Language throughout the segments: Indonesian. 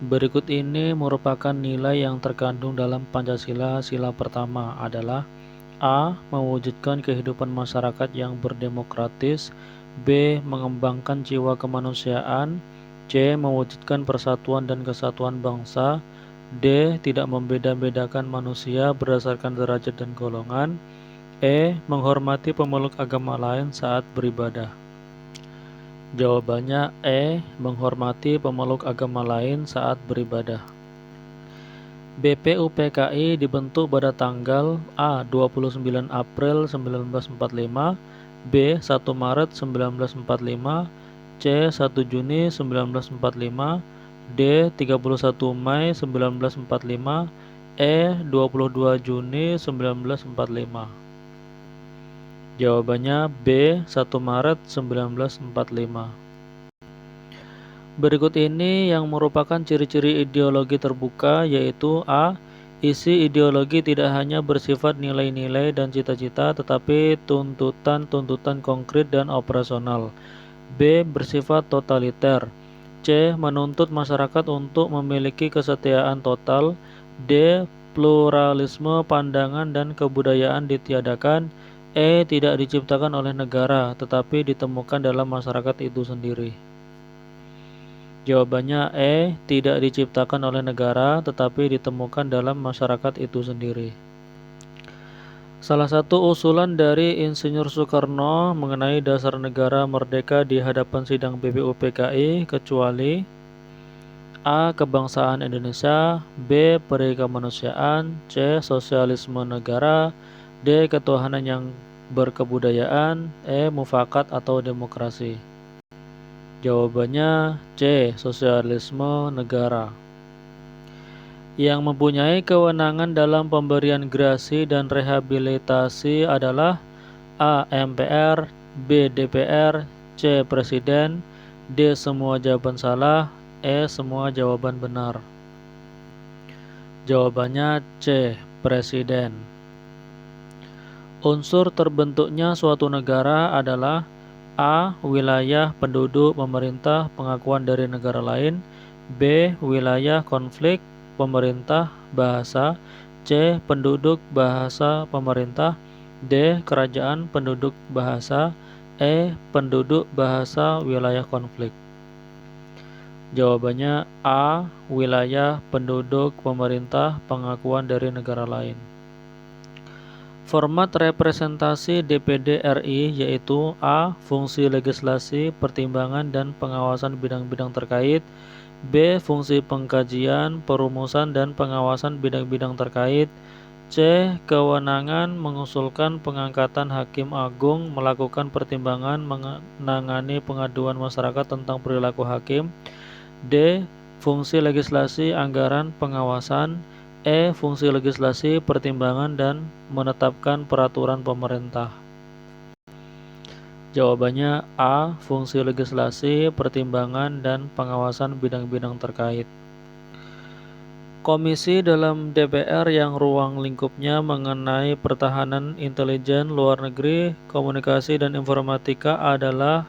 Berikut ini merupakan nilai yang terkandung dalam Pancasila. Sila pertama adalah A. Mewujudkan kehidupan masyarakat yang berdemokratis. B. Mengembangkan jiwa kemanusiaan. C. Mewujudkan persatuan dan kesatuan bangsa. D. Tidak membeda-bedakan manusia berdasarkan derajat dan golongan. E. Menghormati pemeluk agama lain saat beribadah. Jawabannya E. Menghormati pemeluk agama lain saat beribadah. BPUPKI dibentuk pada tanggal A. 29 April 1945, B. 1 Maret 1945, C. 1 Juni 1945, D. 31 Mei 1945, E. 22 Juni 1945. Jawabannya B. 1 Maret 1945. Berikut ini yang merupakan ciri-ciri ideologi terbuka, yaitu A. Isi ideologi tidak hanya bersifat nilai-nilai dan cita-cita, tetapi tuntutan-tuntutan konkret dan operasional. B. Bersifat totaliter. C. Menuntut masyarakat untuk memiliki kesetiaan total. D. Pluralisme pandangan dan kebudayaan ditiadakan. E. Tidak diciptakan oleh negara, tetapi ditemukan dalam masyarakat itu sendiri. Jawabannya E. Tidak diciptakan oleh negara, tetapi ditemukan dalam masyarakat itu sendiri. Salah satu usulan dari Insinyur Soekarno mengenai dasar negara merdeka di hadapan sidang BPUPKI kecuali A. Kebangsaan Indonesia, B. Peri kemanusiaan, C. Sosialisme negara, D. Ketuhanan yang berkebudayaan, E. Mufakat atau demokrasi. Jawabannya C. Sosialisme negara. Yang mempunyai kewenangan dalam pemberian gerasi dan rehabilitasi adalah A. MPR, B. DPR, C. Presiden, D. Semua jawaban salah, E. Semua jawaban benar. Jawabannya C. Presiden. Unsur terbentuknya suatu negara adalah A. Wilayah, penduduk, pemerintah, pengakuan dari negara lain. B. Wilayah, konflik, pemerintah, bahasa. C. Penduduk, bahasa, pemerintah. D. Kerajaan, penduduk, bahasa. E. Penduduk, bahasa, wilayah, konflik. Jawabannya A. Wilayah, penduduk, pemerintah, pengakuan dari negara lain. Format representasi DPD RI yaitu A. Fungsi legislasi, pertimbangan, dan pengawasan bidang-bidang terkait. B. Fungsi pengkajian, perumusan, dan pengawasan bidang-bidang terkait. C. Kewenangan mengusulkan pengangkatan hakim agung, melakukan pertimbangan, menangani pengaduan masyarakat tentang perilaku hakim. D. Fungsi legislasi, anggaran, pengawasan. E. Fungsi legislasi, pertimbangan, dan menetapkan peraturan pemerintah. Jawabannya A. Fungsi legislasi, pertimbangan, dan pengawasan bidang-bidang terkait. Komisi dalam DPR yang ruang lingkupnya mengenai pertahanan, intelijen, luar negeri, komunikasi, dan informatika adalah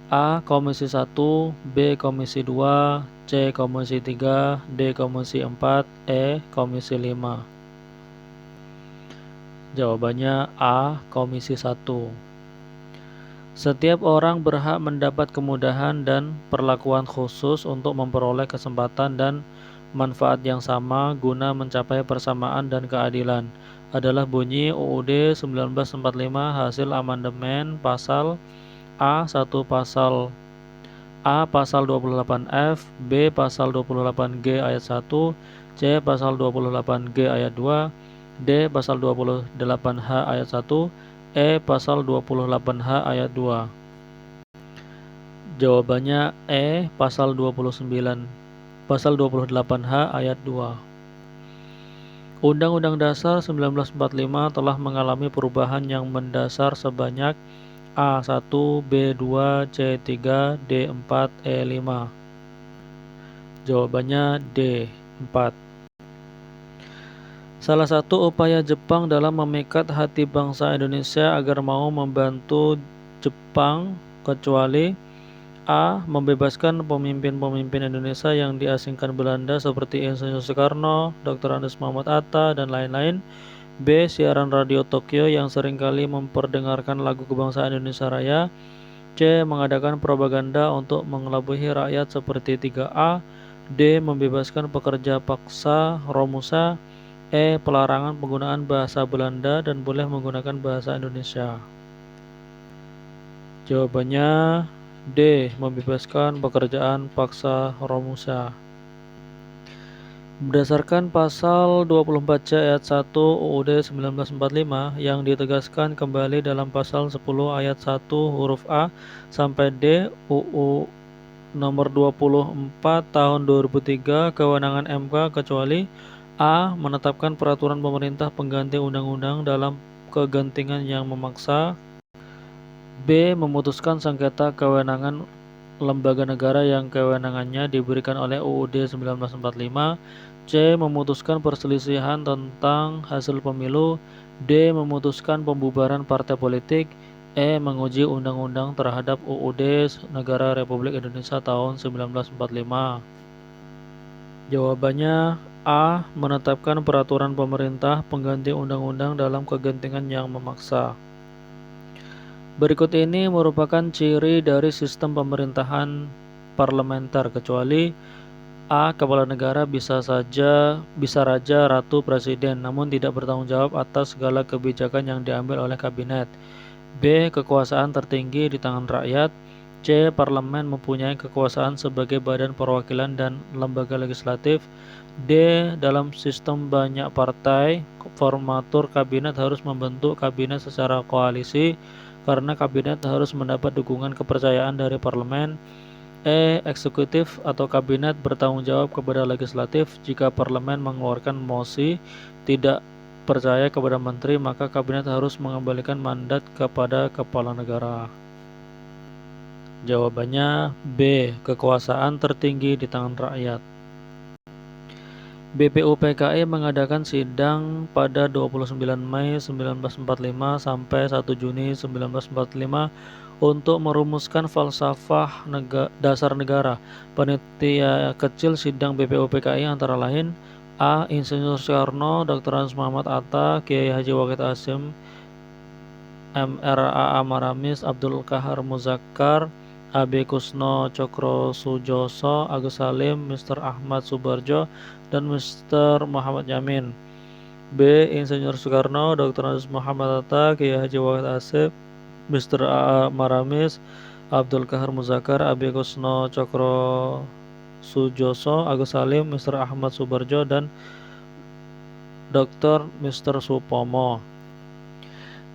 A. Komisi 1, B. Komisi 2, C. Komisi 3, D. Komisi 4, E. Komisi 5. Jawabannya A. Komisi 1. Setiap orang berhak mendapat kemudahan dan perlakuan khusus untuk memperoleh kesempatan dan manfaat yang sama guna mencapai persamaan dan keadilan adalah bunyi UUD 1945 hasil amandemen pasal A1 pasal 28F, B pasal 28G ayat 1, C pasal 28G ayat 2, D pasal 28H ayat 1, E pasal 28H ayat 2. Jawabannya E pasal 28H ayat 2. Undang-Undang Dasar 1945 telah mengalami perubahan yang mendasar sebanyak A1, B2, C3, D4, E5. Jawabannya D4. Salah satu upaya Jepang dalam memikat hati bangsa Indonesia agar mau membantu Jepang kecuali A. Membebaskan pemimpin-pemimpin Indonesia yang diasingkan Belanda seperti Insinyur Soekarno, Dr. Andes Muhammad Atta, dan lain-lain. B. Siaran radio Tokyo yang seringkali memperdengarkan lagu kebangsaan Indonesia Raya. C. Mengadakan propaganda untuk mengelabui rakyat seperti 3A. D. Membebaskan pekerja paksa Romusa. E. Pelarangan penggunaan bahasa Belanda dan boleh menggunakan bahasa Indonesia. Jawabannya D. Membebaskan pekerjaan paksa Romusa. Berdasarkan pasal 24C ayat 1 UUD 1945 yang ditegaskan kembali dalam pasal 10 ayat 1 huruf A sampai D UU nomor 24 tahun 2003 kewenangan MK kecuali A. Menetapkan peraturan pemerintah pengganti undang-undang dalam kegentingan yang memaksa. B. Memutuskan sengketa kewenangan lembaga negara yang kewenangannya diberikan oleh UUD 1945. C. Memutuskan perselisihan tentang hasil pemilu. D. Memutuskan pembubaran partai politik. E. Menguji undang-undang terhadap UUD Negara Republik Indonesia tahun 1945. Jawabannya A. Menetapkan peraturan pemerintah pengganti undang-undang dalam kegentingan yang memaksa. Berikut ini merupakan ciri dari sistem pemerintahan parlementer kecuali A. Kepala negara bisa raja, ratu, presiden, namun tidak bertanggung jawab atas segala kebijakan yang diambil oleh kabinet. B. Kekuasaan tertinggi di tangan rakyat. C. Parlemen mempunyai kekuasaan sebagai badan perwakilan dan lembaga legislatif. D. Dalam sistem banyak partai, formatur kabinet harus membentuk kabinet secara koalisi karena kabinet harus mendapat dukungan kepercayaan dari parlemen. E. Eksekutif atau kabinet bertanggung jawab kepada legislatif. Jika parlemen mengeluarkan mosi tidak percaya kepada menteri, maka kabinet harus mengembalikan mandat kepada kepala negara. Jawabannya B. Kekuasaan tertinggi di tangan rakyat. BPUPKI mengadakan sidang pada 29 Mei 1945 sampai 1 Juni 1945 untuk merumuskan falsafah dasar negara. Panitia kecil sidang BPUPKI antara lain A. Insinyur Soekarno, Dr. Andes Muhammad Atta, Kiai Haji Wahid Hasyim, MRA Maramis, Abdul Qahar Muzakkar, AB Kusno Cokrosudjoso, Agus Salim, Mr. Ahmad Subarjo, dan Mr. Muhammad Yamin. B. Insinyur Soekarno, Dr. Andes Muhammad Atta, Kiai Haji Wahid Hasyim, Mr. A. Maramis, Abdul Qahar Muzakkar, AB Kusno Cokrosudjoso, Agus Salim, Mr. Ahmad Subarjo, dan Dr. Mr. Supomo.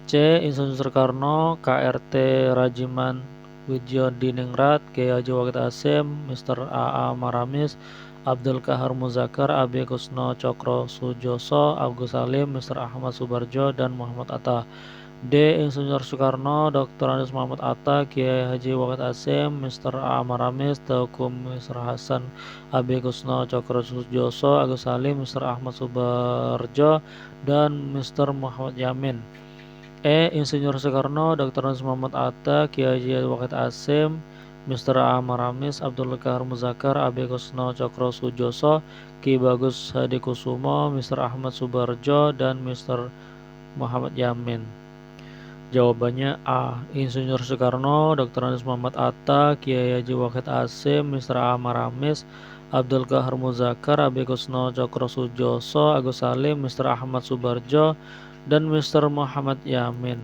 C. Insinyur Soekarno, KRT Rajiman Widyodiningrat, Kiai Haji Wahid Hasyim, Mr. A. Maramis, Abdul Qahar Muzakkar, AB Kusno Cokrosudjoso, Agus Salim, Mr. Ahmad Subarjo, dan Muhammad Atta. D. Insinyur Soekarno, Dr. Andes Muhammad Atta, Kiai Haji Wahid Hasyim, Mr. A. Maramis, Teuku Mr. Hasan, AB Kusno Cokrosudjoso, Agus Salim, Mr. Ahmad Subarjo, dan Mr. Muhammad Yamin. E. Insinyur Soekarno, Dr. Andes Muhammad Atta, Kiai Haji Wahid Hasyim, Mr. A. Maramis, Abdul Qahar Muzakkar, AB Kusno Cokrosudjoso, Ki Bagus Hadikusumo, Mr. Ahmad Subarjo, dan Mr. Muhammad Yamin. Jawabannya A. Insinyur Soekarno, Dr. Andes Muhammad Atta, Kiai Haji Wahid Hasyim, Mr. A. Maramis, Abdul Qahar Muzakkar, AB Kusno Cokrosudjoso, Agus Salim, Mr. Ahmad Subarjo, dan Mr. Muhammad Yamin.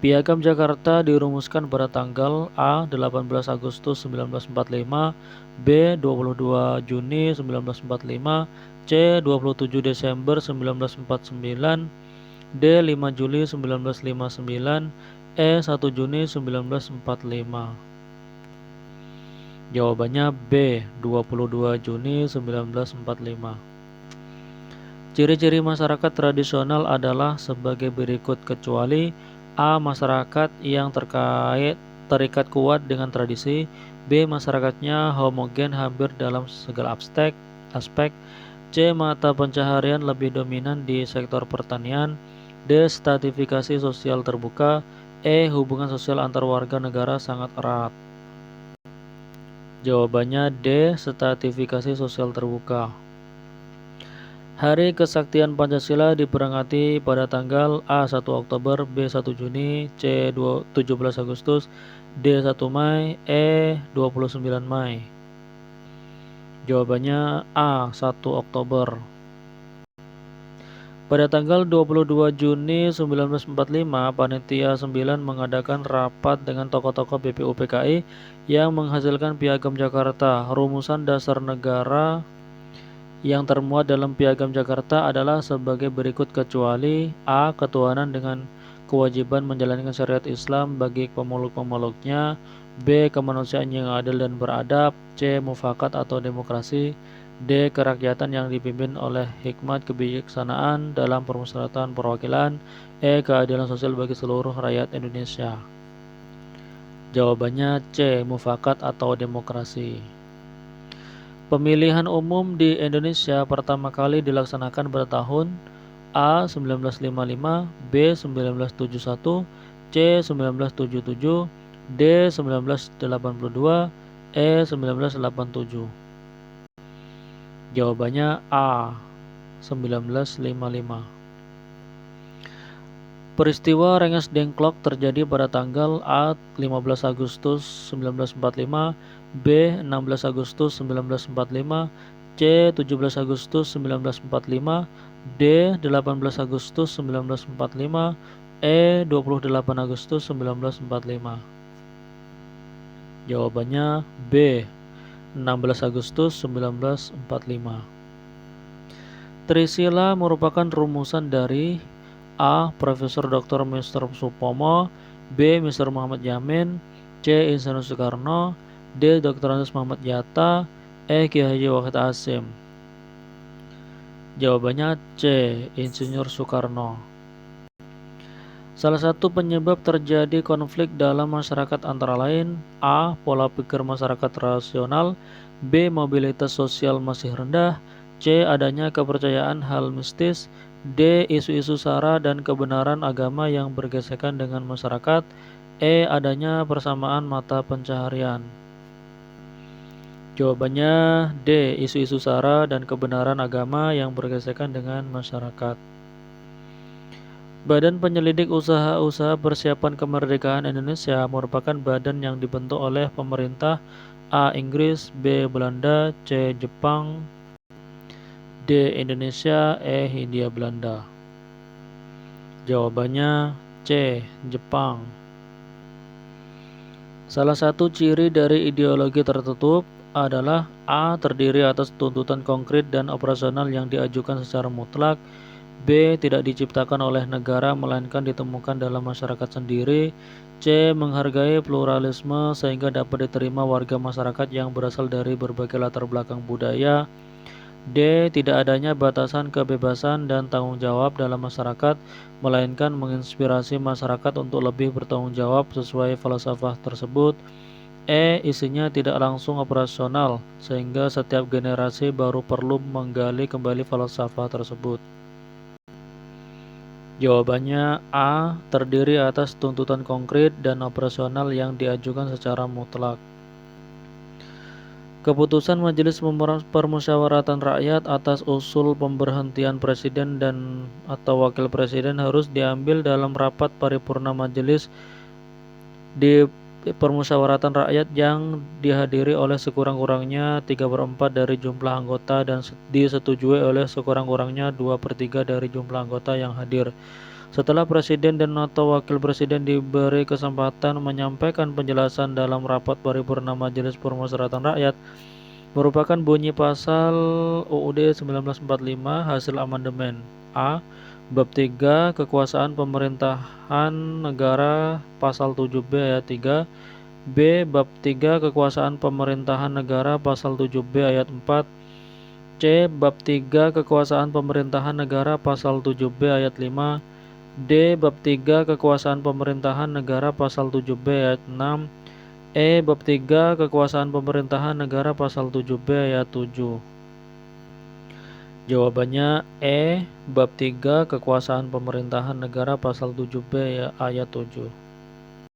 Piagam Jakarta dirumuskan pada tanggal A. 18 Agustus 1945, B. 22 Juni 1945, C. 27 Desember 1949, D. 5 Juli 1959, E. 1 Juni 1945. Jawabannya B. 22 Juni 1945. Ciri-ciri masyarakat tradisional adalah sebagai berikut kecuali A. Masyarakat yang terikat kuat dengan tradisi. B. Masyarakatnya homogen hampir dalam segala aspek. C. Mata pencaharian lebih dominan di sektor pertanian. D. Stratifikasi sosial terbuka. E. Hubungan sosial antar warga negara sangat erat. Jawabannya D. Stratifikasi sosial terbuka. Hari Kesaktian Pancasila diperingati pada tanggal A. 1 Oktober, B. 1 Juni, C. 17 Agustus, D. 1 Mei, E. 29 Mei. Jawabannya A. 1 Oktober. Pada tanggal 22 Juni 1945, Panitia 9 mengadakan rapat dengan tokoh-tokoh BPU PKI yang menghasilkan Piagam Jakarta. Rumusan dasar negara yang termuat dalam Piagam Jakarta adalah sebagai berikut kecuali A. Ketuhanan dengan kewajiban menjalankan syariat Islam bagi pemeluk-pemeluknya, B. Kemanusiaan yang adil dan beradab, C. Mufakat atau demokrasi, D. Kerakyatan yang dipimpin oleh hikmat kebijaksanaan dalam permusyawaratan perwakilan, E. Keadilan sosial bagi seluruh rakyat Indonesia. Jawabannya C. Mufakat atau demokrasi. Pemilihan umum di Indonesia pertama kali dilaksanakan pada tahun A. 1955, B. 1971, C. 1977, D. 1982, E. 1987. Jawabannya A. 1955. Peristiwa Rengas Dengklok terjadi pada tanggal A. 15 Agustus 1945, B. 16 Agustus 1945, C. 17 Agustus 1945, D. 18 Agustus 1945, E. 28 Agustus 1945. Jawabannya B. 16 Agustus 1945. Trisila merupakan rumusan dari A. Profesor Dr. Mr. Supomo, B. Mr. Muhammad Yamin, C. Insinyur Soekarno, D. Dr. Andes Muhammad Yatta, E. Kiai Haji Wahid Hasyim. Jawabannya C. Insinyur Soekarno. Salah satu penyebab terjadi konflik dalam masyarakat antara lain A. Pola pikir masyarakat rasional, B. Mobilitas sosial masih rendah, C. Adanya kepercayaan hal mistis, D. Isu-isu sara dan kebenaran agama yang bergesekan dengan masyarakat, E. Adanya persamaan mata pencaharian. Jawabannya D. Isu-isu sara dan kebenaran agama yang bergesekan dengan masyarakat. Badan Penyelidik Usaha-Usaha Persiapan Kemerdekaan Indonesia merupakan badan yang dibentuk oleh pemerintah A. Inggris, B. Belanda, C. Jepang, D. Indonesia, E. Hindia Belanda. Jawabannya C. Jepang. Salah satu ciri dari ideologi tertutup adalah A. Terdiri atas tuntutan konkret dan operasional yang diajukan secara mutlak, B. Tidak diciptakan oleh negara melainkan ditemukan dalam masyarakat sendiri, C. Menghargai pluralisme sehingga dapat diterima warga masyarakat yang berasal dari berbagai latar belakang budaya, D. Tidak adanya batasan kebebasan dan tanggung jawab dalam masyarakat melainkan menginspirasi masyarakat untuk lebih bertanggung jawab sesuai falsafah tersebut, E. Isinya tidak langsung operasional sehingga setiap generasi baru perlu menggali kembali falsafah tersebut. Jawabannya A. Terdiri atas tuntutan konkret dan operasional yang diajukan secara mutlak. Keputusan Majelis Permusyawaratan Rakyat atas usul pemberhentian presiden dan atau wakil presiden harus diambil dalam rapat paripurna majelis di permusyawaratan rakyat yang dihadiri oleh sekurang-kurangnya 3/4 dari jumlah anggota dan disetujui oleh sekurang-kurangnya 2/3 dari jumlah anggota yang hadir. Setelah presiden dan atau wakil presiden diberi kesempatan menyampaikan penjelasan dalam rapat paripurna Majelis Permusyawaratan Rakyat, merupakan bunyi pasal UUD 1945 hasil amandemen A. Bab 3 Kekuasaan Pemerintahan Negara Pasal 7B ayat 3, B. Bab 3 Kekuasaan Pemerintahan Negara Pasal 7B ayat 4, C. Bab 3 Kekuasaan Pemerintahan Negara Pasal 7B ayat 5, D. Bab 3 Kekuasaan Pemerintahan Negara Pasal 7B ayat 6, E. Bab 3 Kekuasaan Pemerintahan Negara Pasal 7B ayat 7. Jawabannya E. Bab 3 Kekuasaan Pemerintahan Negara Pasal 7B ayat 7.